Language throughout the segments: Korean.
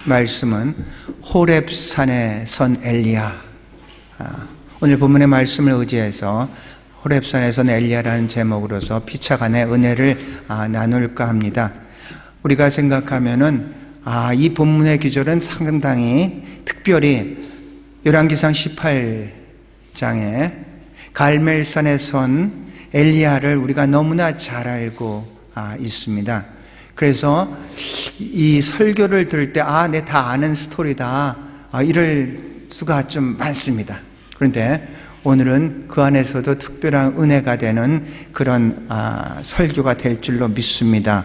말씀은 호렙산에 선 엘리야. 오늘 본문의 말씀을 의지해서 호렙산에 선 엘리야라는 제목으로서 피차간의 은혜를 나눌까 합니다. 우리가 생각하면은 이 본문의 기절은 상당히 특별히 열왕기상 18장에 갈멜산에 선 엘리야를 우리가 너무나 잘 알고 있습니다. 그래서 이 설교를 들을 때 내 다 아는 스토리다 이럴 수가 좀 많습니다. 그런데 오늘은 그 안에서도 특별한 은혜가 되는 그런 설교가 될 줄로 믿습니다.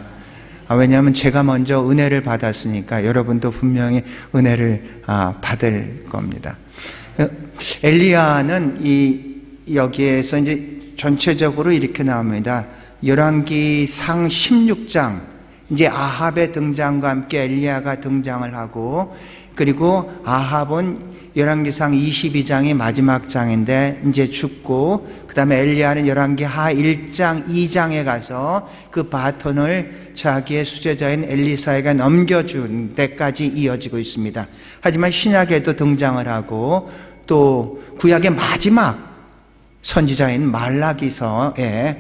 왜냐하면 제가 먼저 은혜를 받았으니까 여러분도 분명히 은혜를 받을 겁니다. 엘리야는 여기에서 이제 전체적으로 이렇게 나옵니다. 열왕기상 16장 이제 아합의 등장과 함께 엘리야가 등장을 하고, 그리고 아합은 열왕기상 22장이 마지막 장인데 이제 죽고, 그 다음에 엘리야는 열왕기하 1장 2장에 가서 그 바톤을 자기의 수제자인 엘리사에게 넘겨준 데까지 이어지고 있습니다. 하지만 신약에도 등장을 하고, 또 구약의 마지막 선지자인 말라기서에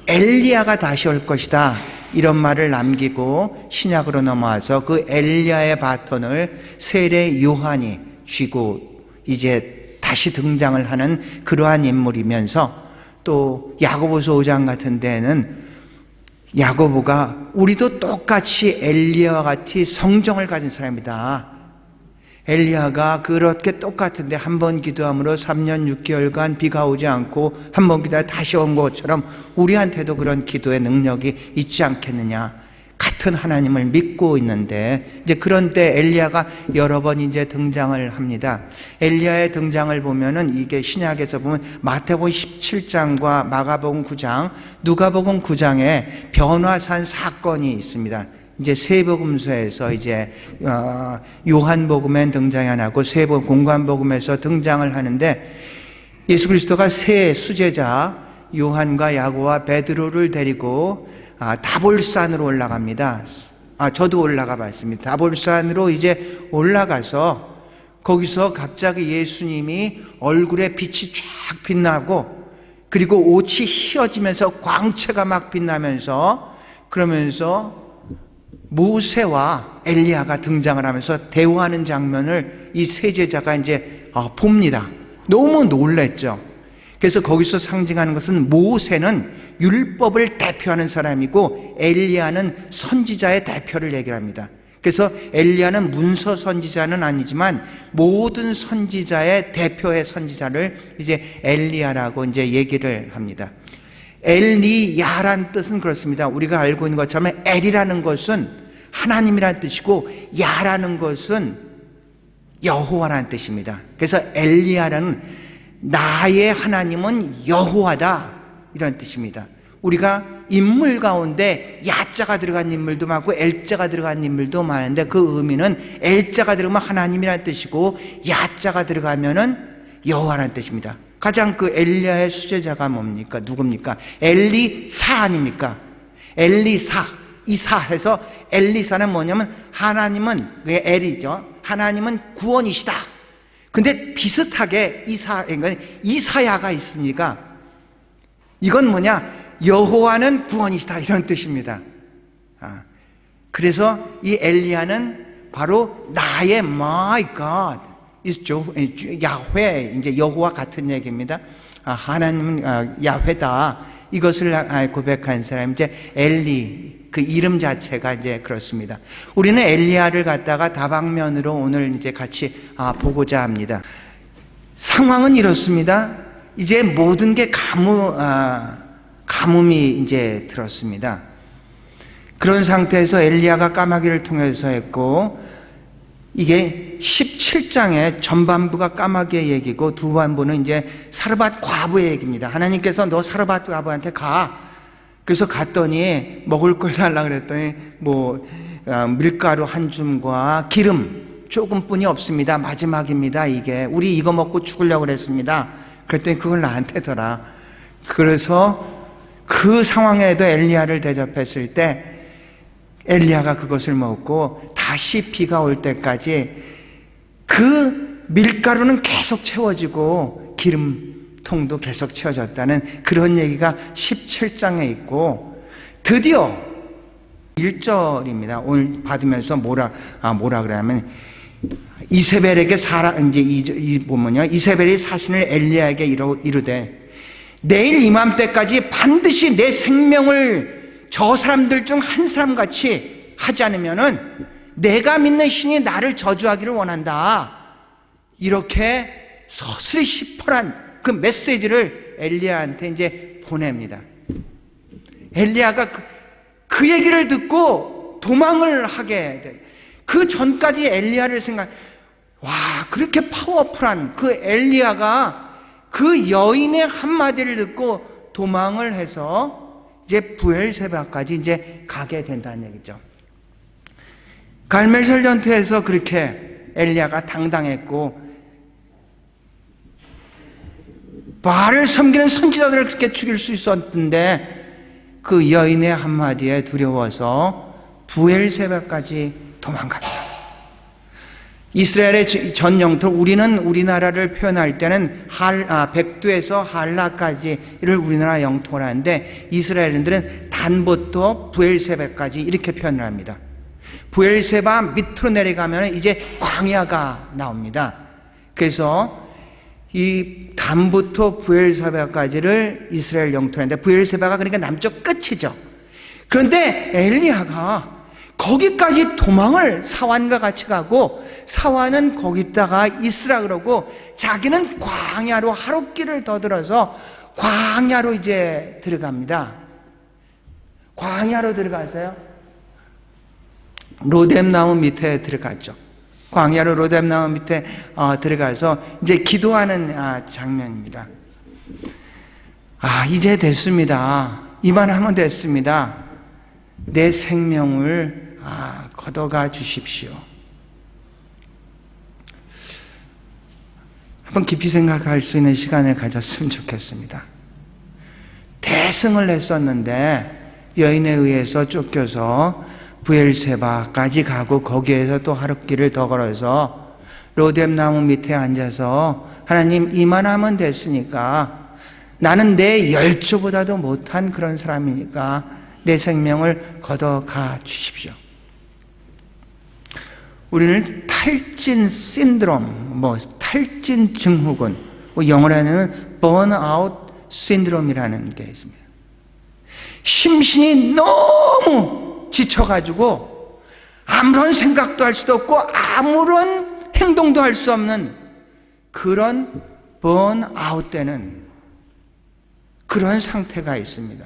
엘리야가 다시 올 것이다 이런 말을 남기고 신약으로 넘어와서 그 엘리야의 바톤을 세례 요한이 쥐고 이제 다시 등장을 하는 그러한 인물이면서, 또 야고보서 5장 같은 데는 야고보가 우리도 똑같이 엘리야와 같이 성정을 가진 사람이다. 엘리야가 그렇게 똑같은데 한 번 기도함으로 3년 6개월간 비가 오지 않고 한 번 기도해 다시 온 것처럼 우리한테도 그런 기도의 능력이 있지 않겠느냐. 같은 하나님을 믿고 있는데, 이제 그런데 엘리야가 여러 번 이제 등장을 합니다. 엘리야의 등장을 보면은 이게 신약에서 보면 마태복음 17장과 마가복음 9장, 누가복음 9장에 변화산 사건이 있습니다. 이제 세복음서에서 이제 요한복음엔 등장이 안 하고 공관복음에서 등장을 하는데, 예수 그리스도가 세 수제자 요한과 야고와 베드로를 데리고 다볼산으로 올라갑니다. 저도 올라가 봤습니다. 다볼산으로 이제 올라가서 거기서 갑자기 예수님이 얼굴에 빛이 쫙 빛나고, 그리고 옷이 휘어지면서 광채가 막 빛나면서, 그러면서 모세와 엘리야가 등장을 하면서 대화하는 장면을 이 세 제자가 이제 봅니다. 너무 놀랬죠. 그래서 거기서 상징하는 것은 모세는 율법을 대표하는 사람이고 엘리야는 선지자의 대표를 얘기합니다. 그래서 엘리야는 문서 선지자는 아니지만 모든 선지자의 대표의 선지자를 이제 엘리야라고 이제 얘기를 합니다. 엘리야란 뜻은 그렇습니다. 우리가 알고 있는 것처럼 엘이라는 것은 하나님이라는 뜻이고 야라는 것은 여호와라는 뜻입니다. 그래서 엘리야라는 나의 하나님은 여호와다 이런 뜻입니다. 우리가 인물 가운데 야자가 들어간 인물도 많고 엘자가 들어간 인물도 많은데, 그 의미는 엘자가 들어가면 하나님이라는 뜻이고 야자가 들어가면은 여호와라는 뜻입니다. 가장 그 엘리야의 수제자가 뭡니까? 누굽니까? 엘리사 아닙니까? 엘리사, 이사해서 엘리사는 뭐냐면 하나님은, 그게 엘이죠. 하나님은 구원이시다. 근데 비슷하게 이사야가 있습니까? 이건 뭐냐? 여호와는 구원이시다 이런 뜻입니다. 그래서 이 엘리야는 바로 나의 my God, 야훼, 이제 여호와 같은 얘기입니다. 하나님은 야훼다. 이것을 고백한 사람, 이제 엘리, 그 이름 자체가 이제 그렇습니다. 우리는 엘리야를 갖다가 다방면으로 오늘 이제 같이 보고자 합니다. 상황은 이렇습니다. 이제 모든 게 가뭄이 이제 들었습니다. 그런 상태에서 엘리야가 까마귀를 통해서 했고, 이게 17장의 전반부가 까마귀의 얘기고 두반부는 이제 사르밧 과부의 얘기입니다. 하나님께서 너 사르밧 과부한테 가. 그래서 갔더니 먹을 걸 달라 그랬더니 밀가루 한 줌과 기름 조금뿐이 없습니다. 마지막입니다. 이게 우리 이거 먹고 죽으려고 그랬습니다. 그랬더니 그걸 나한테 더라. 그래서 그 상황에도 엘리야를 대접했을 때 엘리야가 그것을 먹고 다시 비가 올 때까지 그 밀가루는 계속 채워지고 기름통도 계속 채워졌다는 그런 얘기가 17장에 있고, 드디어 1절입니다. 오늘 받으면서 뭐라 그러냐면, 이세벨에게 이 보면요, 이세벨이 사신을 엘리야에게 이르되 내일 이맘때까지 반드시 내 생명을 저 사람들 중 한 사람 같이 하지 않으면은 내가 믿는 신이 나를 저주하기를 원한다. 이렇게 서슬이 시퍼란 그 메시지를 엘리야한테 이제 보냅니다. 엘리야가 그 얘기를 듣고 도망을 하게 돼. 그 전까지 엘리야를 와, 그렇게 파워풀한 그 엘리야가 그 여인의 한마디를 듣고 도망을 해서 이제 브엘세바까지 이제 가게 된다는 얘기죠. 갈멜설 전투에서 그렇게 엘리야가 당당했고, 바알을 섬기는 선지자들을 그렇게 죽일 수 있었는데 그 여인의 한마디에 두려워서 브엘세바까지 도망갑니다. 이스라엘의 전 영토, 우리나라를 표현할 때는 백두에서 할라까지를 우리나라 영토라 하는데, 이스라엘인들은 단부터 브엘세바까지 이렇게 표현을 합니다. 브엘세바 밑으로 내려가면 이제 광야가 나옵니다. 그래서 이 단부터 브엘세바까지를 이스라엘 영토인데, 브엘세바가 그러니까 남쪽 끝이죠. 그런데 엘리야가 거기까지 도망을 사환과 같이 가고, 사환은 거기다가 있으라 그러고, 자기는 광야로 하룻길을 더 들어서 광야로 이제 들어갑니다. 광야로 들어가서요, 로뎀나무 밑에 들어갔죠. 광야로 로뎀나무 밑에 들어가서 이제 기도하는 장면입니다. 이제 됐습니다. 이만하면 됐습니다. 내 생명을 걷어가 주십시오. 한번 깊이 생각할 수 있는 시간을 가졌으면 좋겠습니다. 대승을 했었는데 여인에 의해서 쫓겨서 브엘세바까지 가고, 거기에서 또 하룻길을 더 걸어서 로뎀나무 밑에 앉아서, 하나님, 이만하면 됐으니까, 나는 내 열조보다도 못한 그런 사람이니까 내 생명을 걷어가 주십시오. 우리는 탈진 신드롬, 탈진 증후군, 영어로는 번아웃 신드롬이라는 게 있습니다. 심신이 너무 지쳐가지고 아무런 생각도 할 수도 없고 아무런 행동도 할 수 없는 그런 번아웃 되는 그런 상태가 있습니다.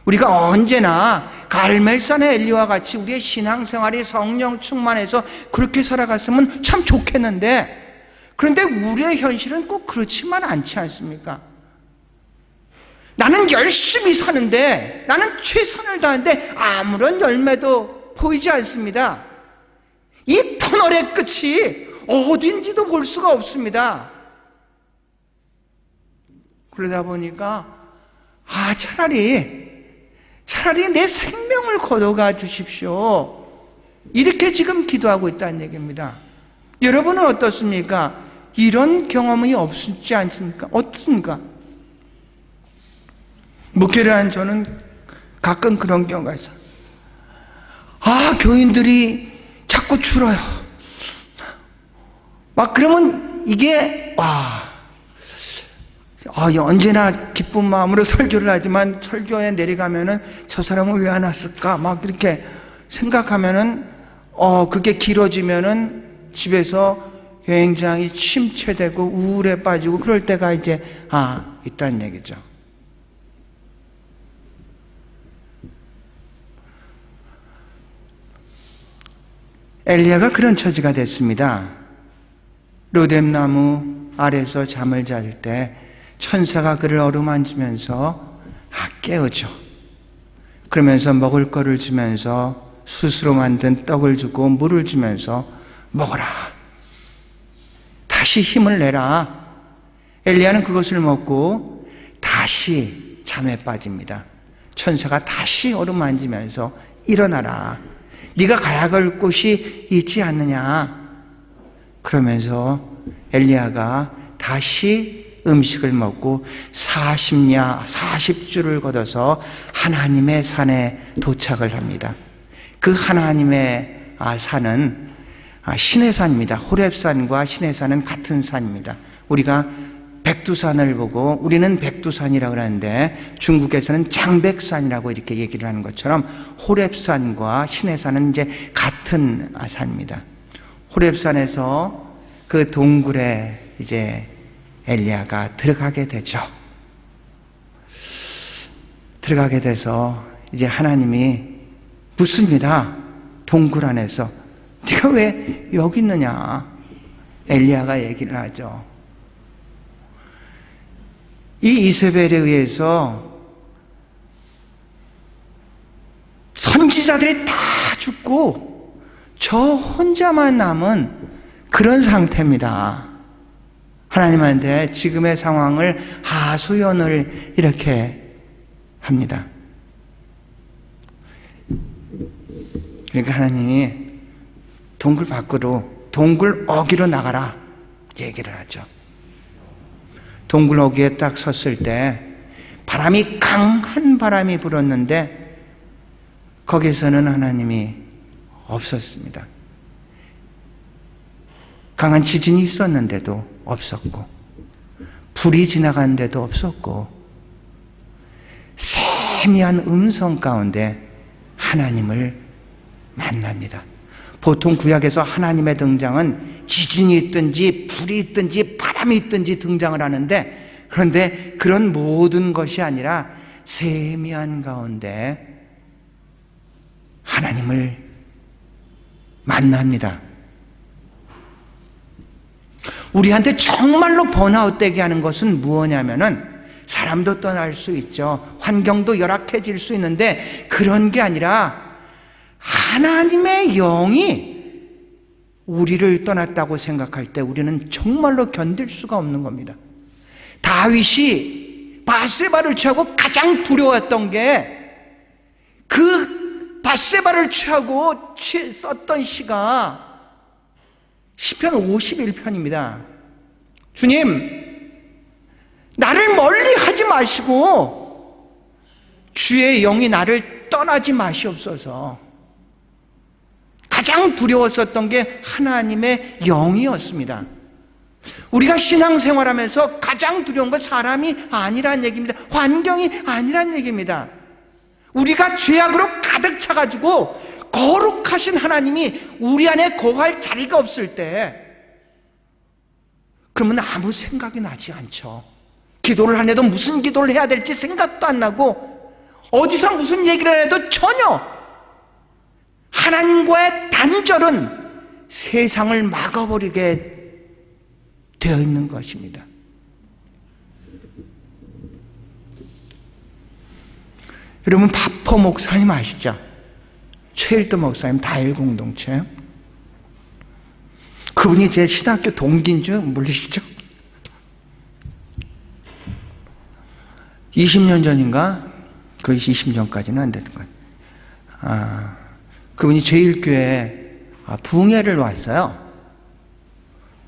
우리가 언제나 갈멜산의 엘리와 같이 우리의 신앙생활이 성령 충만해서 그렇게 살아갔으면 참 좋겠는데, 그런데 우리의 현실은 꼭 그렇지만 않지 않습니까? 나는 열심히 사는데, 나는 최선을 다하는데 아무런 열매도 보이지 않습니다. 이 터널의 끝이 어딘지도 볼 수가 없습니다. 그러다 보니까 차라리 내 생명을 걷어가 주십시오, 이렇게 지금 기도하고 있다는 얘기입니다. 여러분은 어떻습니까? 이런 경험이 없지 않습니까? 어떻습니까? 목회를 한 저는 가끔 그런 경우가 있어요. 교인들이 자꾸 줄어요. 그러면 이게 언제나 기쁜 마음으로 설교를 하지만 설교에 내려가면은 저 사람은 왜 안 왔을까? 이렇게 생각하면은 그게 길어지면은 집에서 굉장히 침체되고 우울에 빠지고 그럴 때가 이제 있다는 얘기죠. 엘리야가 그런 처지가 됐습니다. 로뎀나무 아래서 잠을 잘 때 천사가 그를 어루만지면서 깨우죠. 그러면서 먹을 거를 주면서 스스로 만든 떡을 주고 물을 주면서 먹어라, 다시 힘을 내라. 엘리야는 그것을 먹고 다시 잠에 빠집니다. 천사가 다시 어루만지면서 일어나라, 네가 가야 할 곳이 있지 않느냐. 그러면서 엘리야가 다시 음식을 먹고 40주를 걷어서 하나님의 산에 도착을 합니다. 그 하나님의 산은 신의 산입니다. 호렙산과 신의 산은 같은 산입니다. 우리가 백두산을 보고 우리는 백두산이라고 하는데 중국에서는 장백산이라고 이렇게 얘기를 하는 것처럼 호렙산과 신의 산은 이제 같은 산입니다. 호렙산에서 그 동굴에 이제 엘리야가 들어가게 되죠. 들어가게 돼서 이제 하나님이 묻습니다. 동굴 안에서 네가 왜 여기 있느냐. 엘리야가 얘기를 하죠. 이 이세벨에 의해서 선지자들이 다 죽고 저 혼자만 남은 그런 상태입니다. 하나님한테 지금의 상황을 하소연을 이렇게 합니다. 그러니까 하나님이 동굴 밖으로, 동굴 어귀로 나가라 얘기를 하죠. 동굴 어귀에 딱 섰을 때 바람이, 강한 바람이 불었는데 거기서는 하나님이 없었습니다. 강한 지진이 있었는데도 없었고, 불이 지나갔는데도 없었고, 세미한 음성 가운데 하나님을 만납니다. 보통 구약에서 하나님의 등장은 지진이 있든지 불이 있든지 바람이 있든지 등장을 하는데, 그런데 그런 모든 것이 아니라 세미한 가운데 하나님을 만납니다. 우리한테 정말로 번아웃되게 하는 것은 무엇이냐면은, 사람도 떠날 수 있죠. 환경도 열악해질 수 있는데 그런 게 아니라 하나님의 영이 우리를 떠났다고 생각할 때 우리는 정말로 견딜 수가 없는 겁니다. 다윗이 밧세바를 취하고 가장 두려웠던 게, 그 밧세바를 취하고 썼던 시가 시편 51편입니다. 주님, 나를 멀리 하지 마시고 주의 영이 나를 떠나지 마시옵소서. 가장 두려웠었던 게 하나님의 영이었습니다. 우리가 신앙생활하면서 가장 두려운 건 사람이 아니란 얘기입니다. 환경이 아니란 얘기입니다. 우리가 죄악으로 가득 차가지고 거룩하신 하나님이 우리 안에 거할 자리가 없을 때, 그러면 아무 생각이 나지 않죠. 기도를 하는데도 무슨 기도를 해야 될지 생각도 안 나고, 어디서 무슨 얘기를 해도 전혀 하나님과의 단절은 세상을 막아버리게 되어 있는 것입니다. 여러분, 파포 목사님 아시죠? 최일도 목사님, 다일 공동체. 그분이 제 신학교 동기인 줄 모르시죠? 20년 전인가? 거의 20년까지는 안 됐던 것 같아요. 그분이 제일교회 부흥회를 왔어요.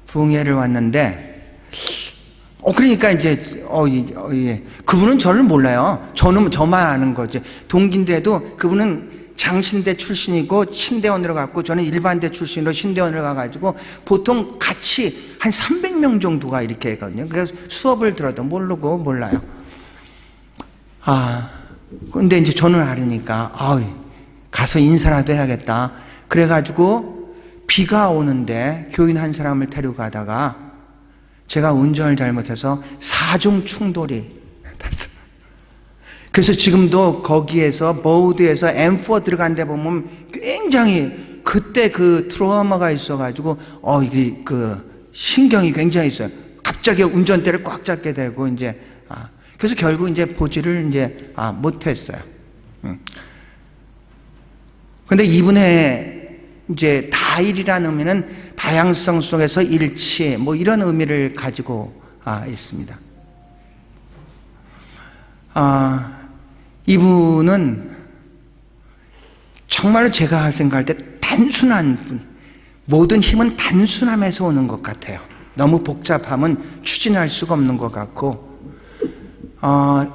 부흥회를 왔는데, 그러니까 이제, 예. 그분은 저를 몰라요. 저만 아는 거죠. 동기인데도 그분은 장신대 출신이고 신대원으로 갔고, 저는 일반대 출신으로 신대원으로 가가지고 보통 같이 한 300명 정도가 이렇게 했거든요. 그래서 수업을 들어도 모르고 몰라요. 근데 이제 저는 알으니까, 가서 인사라도 해야겠다. 그래가지고 비가 오는데 교인 한 사람을 데려가다가 제가 운전을 잘못해서 4중 충돌이 났어요. 그래서 지금도 거기에서 머우드에서 M4 들어간 데 보면 굉장히 그때 그 트라우마가 있어가지고 이게 그 신경이 굉장히 있어요. 갑자기 운전대를 꽉 잡게 되고 이제 그래서 결국 이제 보지를 이제 못했어요. 그런데 이분의 이제 다일이라는 의미는 다양성 속에서 일치, 뭐 이런 의미를 가지고 있습니다. 이분은 정말로 제가 생각할 때 단순한 분, 모든 힘은 단순함에서 오는 것 같아요. 너무 복잡하면 추진할 수가 없는 것 같고,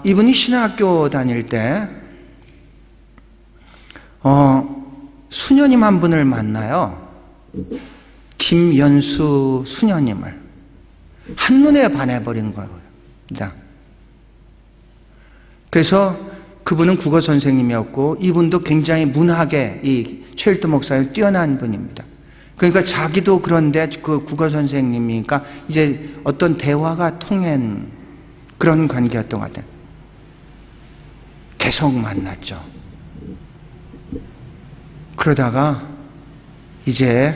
이분이 신학교 다닐 때 수녀님 한 분을 만나요. 김연수 수녀님을. 한눈에 반해버린 겁니다. 그래서 그분은 국어 선생님이었고, 이분도 굉장히 문학에 이 최일도 목사님 뛰어난 분입니다. 그러니까 자기도 그런데 그 국어 선생님이니까 이제 어떤 대화가 통한 그런 관계였던 것 같아요. 계속 만났죠. 그러다가 이제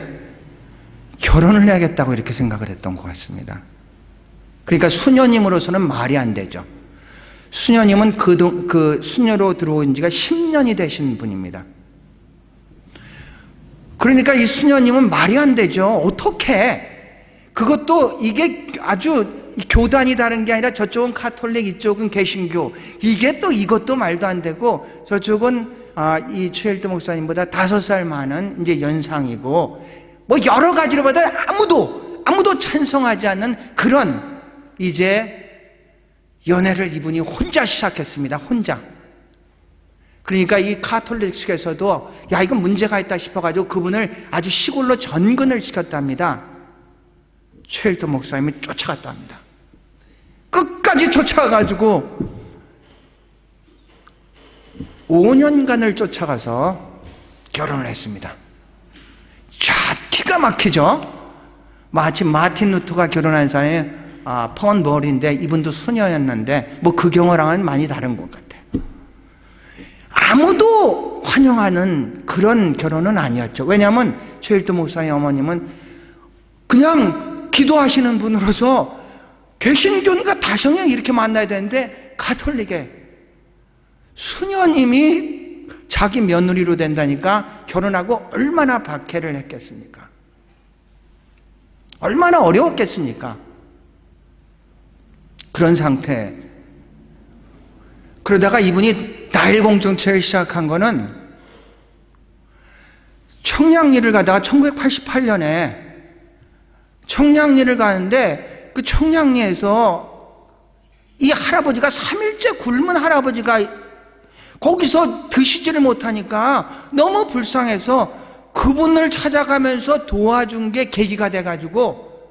결혼을 해야겠다고 이렇게 생각을 했던 것 같습니다. 그러니까 수녀님으로서는 말이 안 되죠. 수녀님은 그 수녀로 들어온 지가 10년이 되신 분입니다. 그러니까 이 수녀님은 말이 안 되죠. 어떻게? 그것도 이게 아주 교단이 다른 게 아니라 저쪽은 가톨릭, 이쪽은 개신교. 이게 또 이것도 말도 안 되고, 저쪽은 이 최일도 목사님보다 5살 많은 이제 연상이고, 뭐 여러 가지로 보다 아무도 찬성하지 않는 그런 이제 연애를 이분이 혼자 시작했습니다. 혼자. 그러니까 이 가톨릭 측에서도 야, 이건 문제가 있다 싶어가지고 그분을 아주 시골로 전근을 시켰답니다. 최일도 목사님이 쫓아갔다 합니다. 끝까지 쫓아가가지고 5년간을 쫓아가서 결혼을 했습니다. 자, 기가 막히죠? 마치 마틴 루터가 결혼한 사람이 펀 벌인데 이분도 수녀였는데 뭐 그 경우랑은 많이 다른 것 같아요. 아무도 환영하는 그런 결혼은 아니었죠. 왜냐하면 최일도 목사님 어머님은 그냥 기도하시는 분으로서 개신교니까 다성형 이렇게 만나야 되는데 가톨릭에 수녀님이 자기 며느리로 된다니까 결혼하고 얼마나 박해를 했겠습니까? 얼마나 어려웠겠습니까? 그런 상태. 그러다가 이분이 나일 공동체를 시작한 거는 청량리를 가다가 1988년에 청량리를 가는데 그 청량리에서 이 할아버지가 3일째 굶은 할아버지가 거기서 드시지를 못하니까 너무 불쌍해서 그분을 찾아가면서 도와준 게 계기가 돼가지고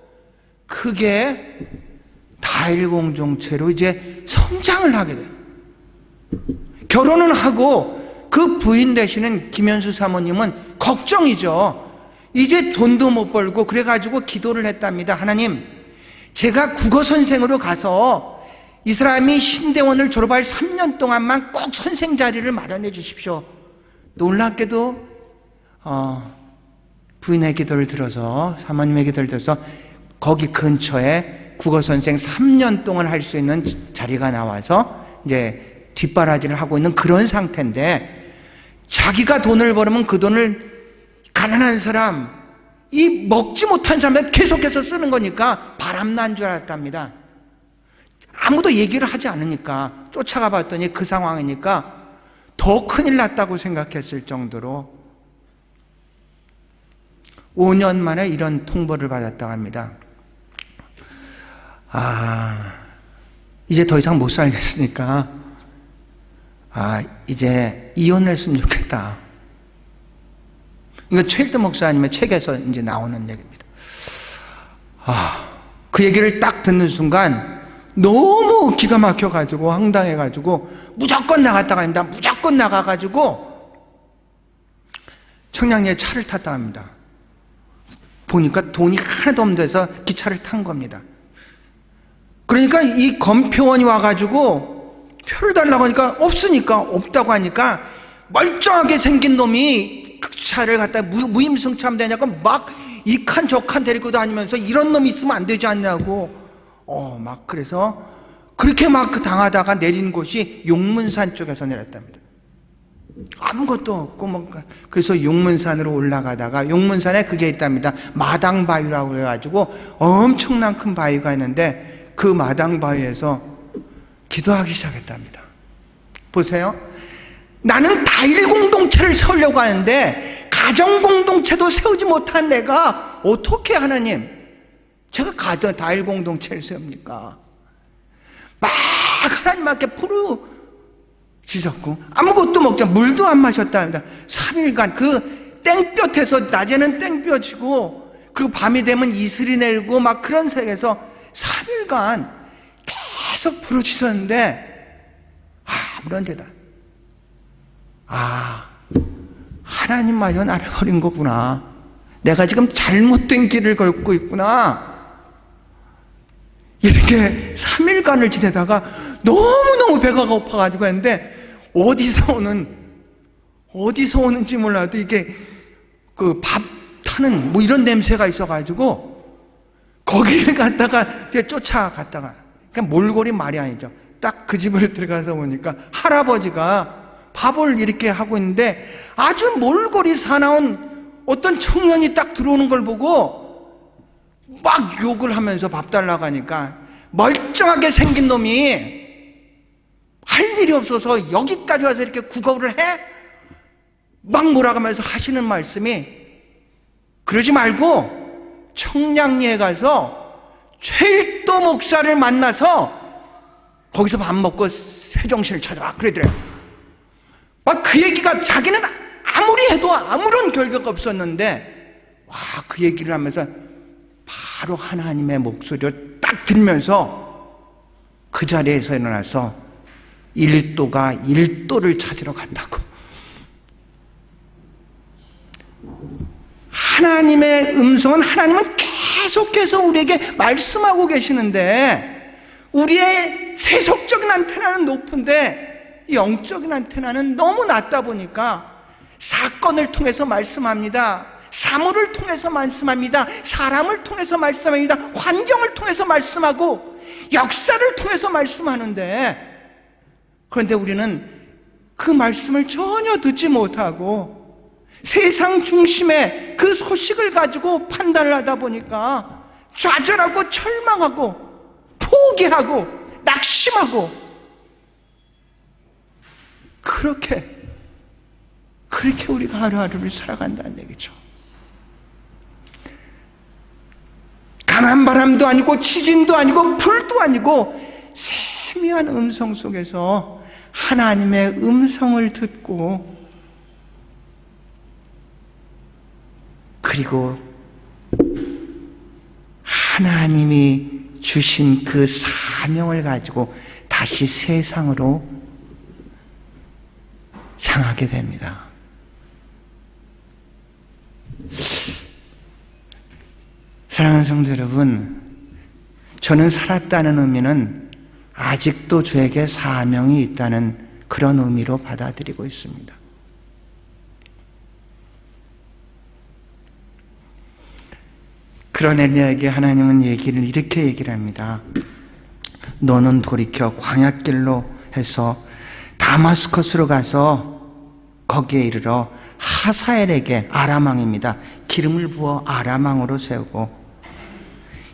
그게 다일 공동체로 이제 성장을 하게 돼요. 결혼은 하고 그 부인 되시는 김현수 사모님은 걱정이죠. 이제 돈도 못 벌고 그래가지고 기도를 했답니다. 하나님, 제가 국어 선생으로 가서 이 사람이 신대원을 졸업할 3년 동안만 꼭 선생 자리를 마련해 주십시오. 놀랍게도 부인의 기도를 들어서, 사모님의 기도를 들어서 거기 근처에 국어 선생 3년 동안 할 수 있는 자리가 나와서 이제 뒷바라지를 하고 있는 그런 상태인데, 자기가 돈을 벌으면 그 돈을 가난한 사람, 이 먹지 못한 사람에 계속해서 쓰는 거니까 바람난 줄 알았답니다. 아무도 얘기를 하지 않으니까 쫓아가 봤더니 그 상황이니까 더 큰일 났다고 생각했을 정도로 5년 만에 이런 통보를 받았다고 합니다. 이제 더 이상 못 살겠으니까 이제 이혼했으면 좋겠다. 이거 최일도 목사님의 책에서 이제 나오는 얘기입니다. 그 얘기를 딱 듣는 순간 너무 기가 막혀가지고 황당해가지고 무조건 나갔다가 합니다. 무조건 나가가지고 청량리에 차를 탔다 합니다. 보니까 돈이 하나도 없는 데서 기차를 탄 겁니다. 그러니까 이 검표원이 와가지고 표를 달라고 하니까 없으니까, 없다고 하니까 멀쩡하게 생긴 놈이 그 차를 갖다 무임승차하면 되냐고 막 이 칸 저 칸 데리고 다니면서 이런 놈이 있으면 안 되지 않냐고 막 그래서 그렇게 막 당하다가 내린 곳이 용문산 쪽에서 내렸답니다. 아무것도 없고 그래서 용문산으로 올라가다가 용문산에 그게 있답니다. 마당바위라고 해가지고 엄청난 큰 바위가 있는데 그 마당바위에서 기도하기 시작했답니다. 보세요. 나는 다일 공동체를 세우려고 하는데 가정 공동체도 세우지 못한 내가 어떻게 하나님 제가 다일 공동체를 세웁니까? 막 하나님 앞에 부르짖었고 아무것도 먹자 물도 안 마셨다 합니다. 3일간 그 땡볕에서 낮에는 땡볕이고 그리고 밤이 되면 이슬이 내리고 막 그런 세계에서 3일간 계속 부르짖었는데 아무런 대답. 하나님마저 나를 버린 거구나. 내가 지금 잘못된 길을 걸고 있구나. 이렇게 3일간을 지내다가 너무너무 배가 고파가지고 했는데 어디서 오는지 몰라도 이게 그 밥 타는 뭐 이런 냄새가 있어가지고 거기를 갔다가 이제 쫓아갔다가 그러니까 몰골이 말이 아니죠. 딱 그 집을 들어가서 보니까 할아버지가 밥을 이렇게 하고 있는데 아주 몰골이 사나운 어떤 청년이 딱 들어오는 걸 보고 막 욕을 하면서 밥 달라고 하니까 멀쩡하게 생긴 놈이 할 일이 없어서 여기까지 와서 이렇게 구걸을 해? 막 몰아가면서 하시는 말씀이 그러지 말고 청량리에 가서 최일도 목사를 만나서 거기서 밥 먹고 세정신을 찾아라 그러더래요. 막 그 얘기가 자기는 아무리 해도 아무런 결과가 없었는데 그 얘기를 하면서 바로 하나님의 목소리를 딱 들으면서 그 자리에서 일어나서 1도가 1도를 찾으러 갔다고. 하나님의 음성은 하나님은 계속해서 우리에게 말씀하고 계시는데 우리의 세속적인 안테나는 높은데 영적인 안테나는 너무 낮다 보니까 사건을 통해서 말씀합니다. 사물을 통해서 말씀합니다. 사람을 통해서 말씀합니다. 환경을 통해서 말씀하고 역사를 통해서 말씀하는데 그런데 우리는 그 말씀을 전혀 듣지 못하고 세상 중심의 그 소식을 가지고 판단을 하다 보니까 좌절하고 절망하고 포기하고 낙심하고 그렇게 우리가 하루하루를 살아간다는 얘기죠. 강한 바람도 아니고 지진도 아니고 불도 아니고 세미한 음성 속에서 하나님의 음성을 듣고 그리고 하나님이 주신 그 사명을 가지고 다시 세상으로 향하게 됩니다. 사랑하는 성도 여러분, 저는 살았다는 의미는 아직도 저에게 사명이 있다는 그런 의미로 받아들이고 있습니다. 그런 엘리야에게 하나님은 이렇게 얘기를 합니다. 너는 돌이켜 광야길로 해서 다마스커스로 가서 거기에 이르러 하사엘에게 아람 왕입니다. 기름을 부어 아람 왕으로 세우고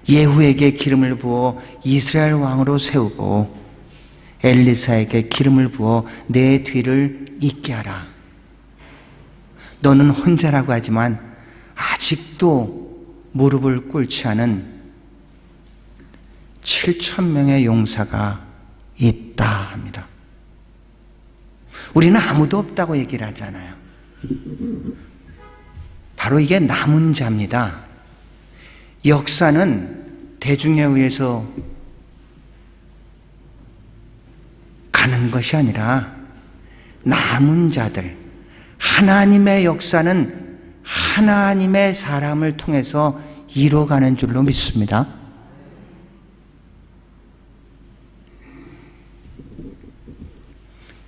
예후에게 기름을 부어 이스라엘 왕으로 세우고 엘리사에게 기름을 부어 내 뒤를 잇게 하라. 너는 혼자라고 하지만 아직도 무릎을 꿇지 않은 7,000명의 용사가 있다 합니다. 우리는 아무도 없다고 얘기를 하잖아요. 바로 이게 남은 자입니다. 역사는 대중에 의해서 가는 것이 아니라 남은 자들, 하나님의 역사는 하나님의 사람을 통해서 이루어가는 줄로 믿습니다.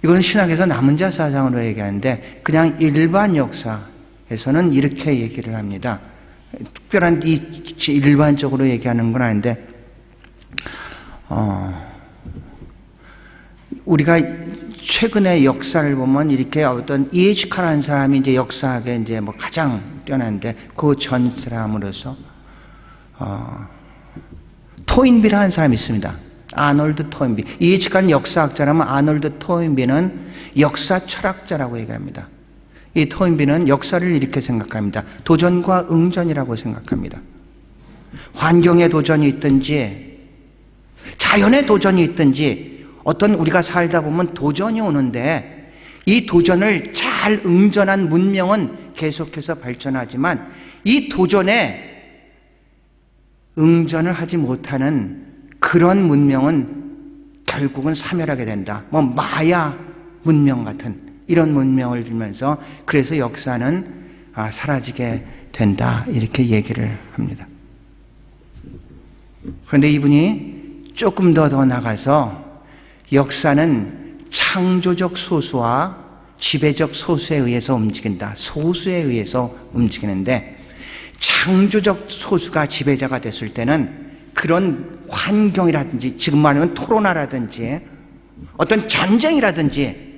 이건 신학에서 남은 자 사상으로 얘기하는데 그냥 일반 역사에서는 이렇게 얘기를 합니다. 특별한 일반적으로 얘기하는 건 아닌데 우리가 최근의 역사를 보면 이렇게 어떤 E.H. 카라는 사람이 이제 역사학에 이제 뭐 가장 뛰어난데 그 전 사람으로서 토인비라는 사람이 있습니다. 아놀드 토인비. 이 측간 역사학자라면 아놀드 토인비는 역사 철학자라고 얘기합니다. 이 토인비는 역사를 이렇게 생각합니다. 도전과 응전이라고 생각합니다. 환경의 도전이 있든지 자연의 도전이 있든지 어떤 우리가 살다 보면 도전이 오는데 이 도전을 잘 응전한 문명은 계속해서 발전하지만 이 도전에 응전을 하지 못하는 그런 문명은 결국은 사멸하게 된다. 뭐 마야 문명 같은 이런 문명을 들면서 그래서 역사는 사라지게 된다 이렇게 얘기를 합니다. 그런데 이분이 조금 더 나가서 역사는 창조적 소수와 지배적 소수에 의해서 움직인다. 소수에 의해서 움직이는데 창조적 소수가 지배자가 됐을 때는 그런 환경이라든지 지금 말하면 토론화라든지 어떤 전쟁이라든지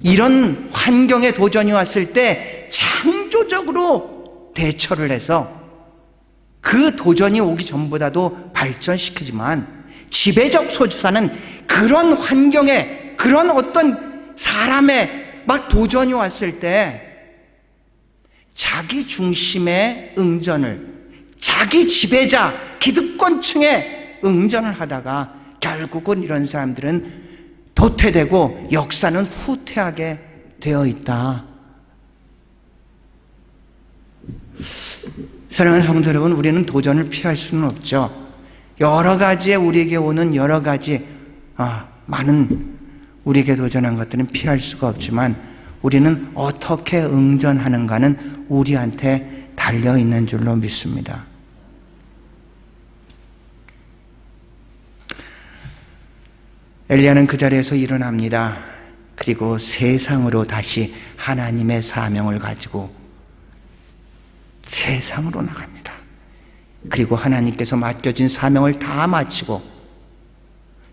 이런 환경에 도전이 왔을 때 창조적으로 대처를 해서 그 도전이 오기 전보다도 발전시키지만 지배적 소수사는 그런 환경에 그런 어떤 사람의 막 도전이 왔을 때 자기 중심의 응전을 자기 지배자 기득권층의 응전을 하다가 결국은 이런 사람들은 도태되고 역사는 후퇴하게 되어 있다. 사랑하는 성도 여러분, 우리는 도전을 피할 수는 없죠. 여러 가지에 우리에게 오는 여러 가지 많은 우리에게 도전한 것들은 피할 수가 없지만 우리는 어떻게 응전하는가는 우리한테 달려있는 줄로 믿습니다. 엘리야는 그 자리에서 일어납니다. 그리고 세상으로 다시 하나님의 사명을 가지고 세상으로 나갑니다. 그리고 하나님께서 맡겨진 사명을 다 마치고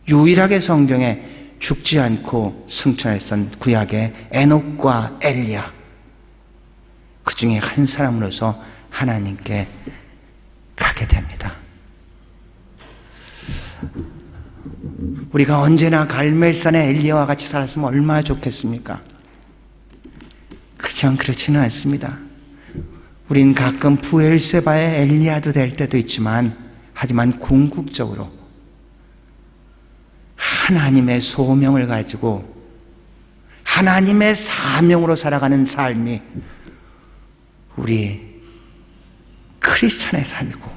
유일하게 성경에 죽지 않고 승천했던 구약의 에녹과 엘리야, 그 중에 한 사람으로서 하나님께 가게 됩니다. 우리가 언제나 갈멜산의 엘리야와 같이 살았으면 얼마나 좋겠습니까? 그렇지만 그렇지는 않습니다. 우린 가끔 부엘세바의 엘리야도 될 때도 있지만 하지만 궁극적으로 하나님의 소명을 가지고 하나님의 사명으로 살아가는 삶이 우리 크리스찬의 삶이고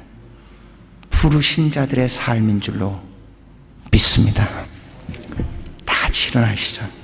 부르신 자들의 삶인 줄로 믿습니다. 다 같이 일어나시죠.